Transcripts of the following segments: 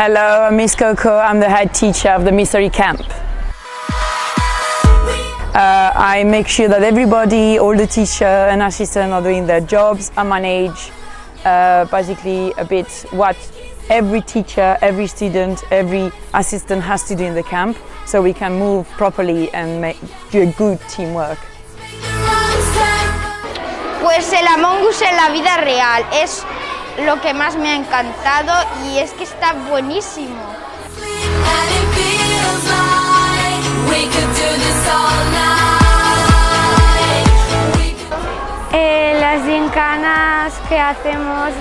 Hello, I'm Miss Coco. I'm the head teacher of the mystery camp. I make sure that everybody, all the teacher and assistant are doing their jobs. I manage basically a bit what every teacher, every student, every assistant has to do in the camp, so we can move properly and do a good teamwork. Pues el Among Us en la vida real es lo que más me ha encantado y es que está buenísimo. Las gymkhanas que hacemos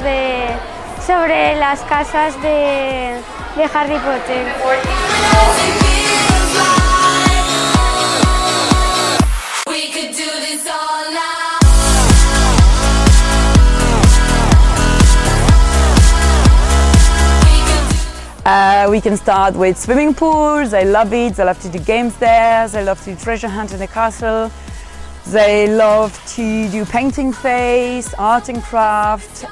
sobre las casas de Harry Potter. We can start with swimming pools. They love it. They love to do games there. They love to do treasure hunt in the castle. They love to do painting phase, art and craft,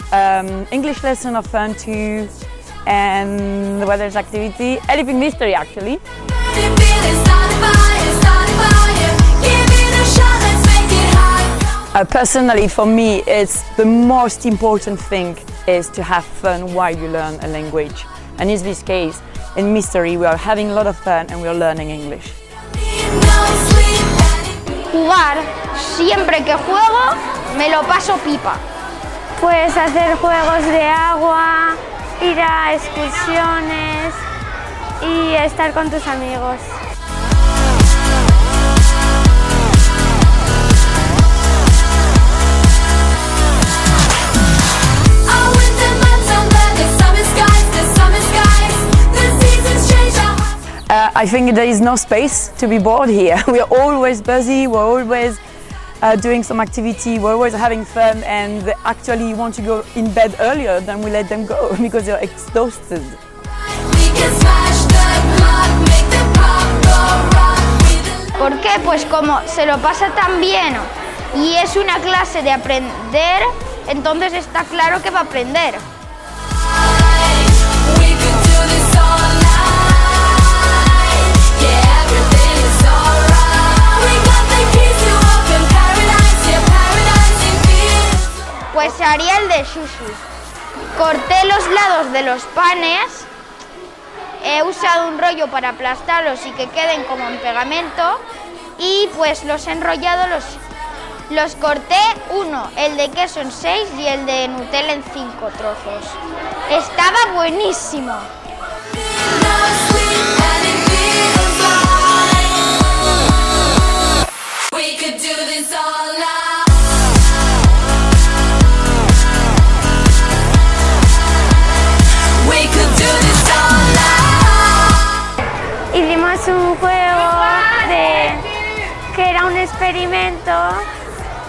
English lesson are fun too, and the weather's activity, anything mystery actually. Personally, for me, it's the most important thing is to have fun while you learn a language. And in this case, in mystery, we are having a lot of fun and we are learning English. Jugar, siempre que juego me lo paso pipa. Pues hacer juegos de agua, ir a excursiones y estar con tus amigos. I think there is no space to be bored here. We are always busy, we're always doing some activity, we're always having fun, and they actually want to go in bed earlier than we let them go because they're exhausted. ¿Por qué? Pues como se lo pasa tan bien y es una clase de aprender, entonces está claro que va a aprender. Pues haría el de Shhh. Corté los lados de los panes, he usado un rollo para aplastarlos y que queden como en pegamento y pues los he enrollado, los corté uno, el de queso en 6 y el de Nutella en 5 trozos. Estaba buenísimo. Hicimos un juego que era un experimento,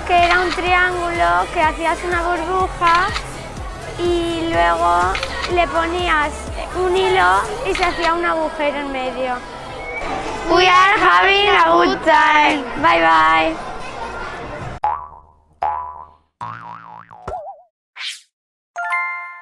que era un triángulo, que hacías una burbuja y luego le ponías un hilo y se hacía un agujero en medio. We are having a good time. Bye bye.